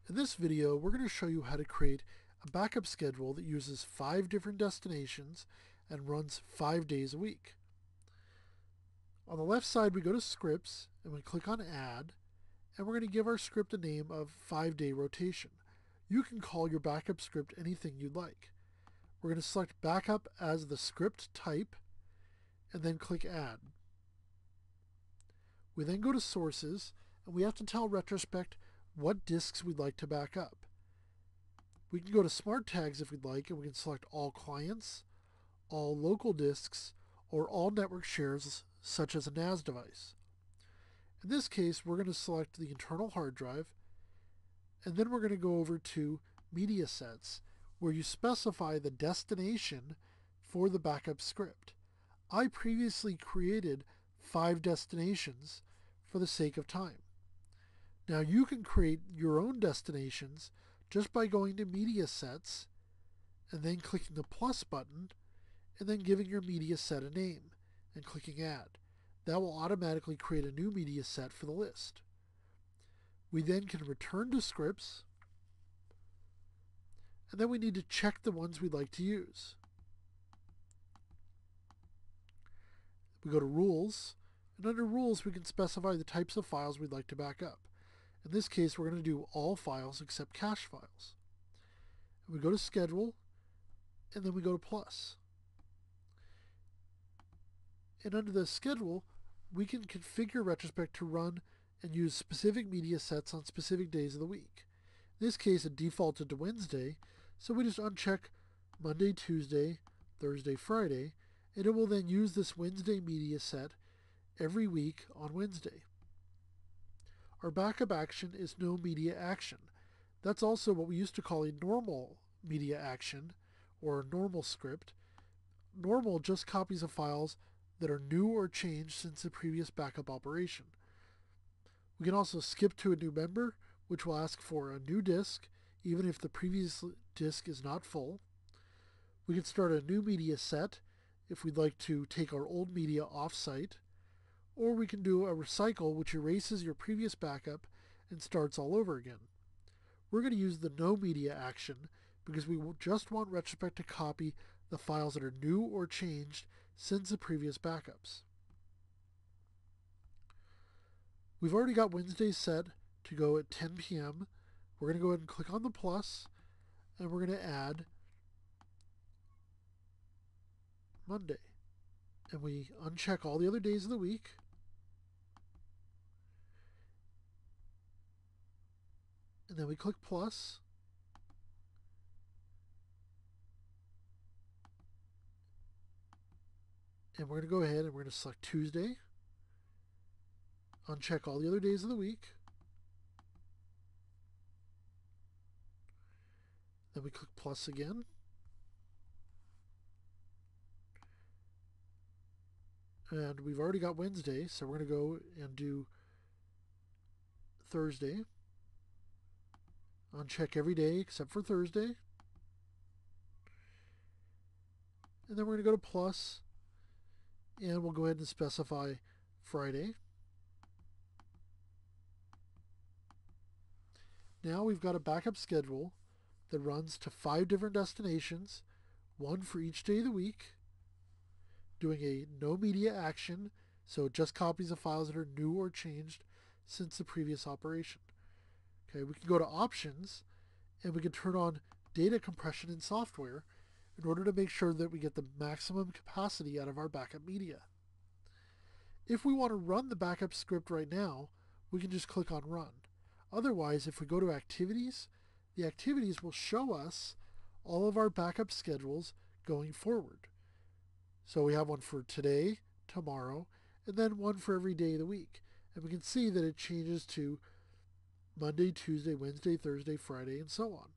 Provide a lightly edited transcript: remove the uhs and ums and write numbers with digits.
In this video, we're going to show you how to create a backup schedule that uses 5 different destinations and runs 5 days a week. On the left side, we go to Scripts and we click on Add, and we're going to give our script a name of 5-day rotation. You can call your backup script anything you'd like. We're going to select Backup as the script type and then click Add. We then go to Sources, and we have to tell Retrospect what disks we'd like to back up. We can go to Smart Tags if we'd like, and we can select all clients, all local disks, or all network shares such as a NAS device. In this case, we're going to select the internal hard drive, and then we're going to go over to Media Sets, where you specify the destination for the backup script. I previously created 5 destinations for the sake of time. Now you can create your own destinations just by going to Media Sets and then clicking the plus button and then giving your media set a name and clicking Add. That will automatically create a new media set for the list. We then can return to Scripts, and then we need to check the ones we'd like to use. We go to Rules, and under Rules we can specify the types of files we'd like to back up. In this case, we're going to do all files except cache files. And we go to Schedule, and then we go to Plus. And under the Schedule, we can configure Retrospect to run and use specific media sets on specific days of the week. In this case, it defaulted to Wednesday, so we just uncheck Monday, Tuesday, Thursday, Friday, and it will then use this Wednesday media set every week on Wednesday. Our backup action is no media action. That's also what we used to call a normal media action or a normal script. Normal just copies of files that are new or changed since the previous backup operation. We can also skip to a new member, which will ask for a new disk, even if the previous disk is not full. We can start a new media set if we'd like to take our old media off-site, or we can do a recycle, which erases your previous backup and starts all over again. We're going to use the no media action because we just want Retrospect to copy the files that are new or changed since the previous backups. We've already got Wednesday set to go at 10 p.m. We're going to go ahead and click on the plus, and we're going to add Monday. And we uncheck all the other days of the week. And then we click plus. And we're going to go ahead and we're going to select Tuesday. Uncheck all the other days of the week. Then we click plus again. And we've already got Wednesday, so we're going to go and do Thursday. Uncheck every day except for Thursday. And then we're going to go to plus, and we'll go ahead and specify Friday. Now we've got a backup schedule that runs to 5 different destinations, 1 for each day of the week, doing a no media action, so it just copies the files that are new or changed since the previous operation. Okay, we can go to Options, and we can turn on data compression in software in order to make sure that we get the maximum capacity out of our backup media. If we want to run the backup script right now, we can just click on Run. Otherwise, if we go to Activities, the activities will show us all of our backup schedules going forward. So we have one for today, tomorrow, and then one for every day of the week. And we can see that it changes to Monday, Tuesday, Wednesday, Thursday, Friday, and so on.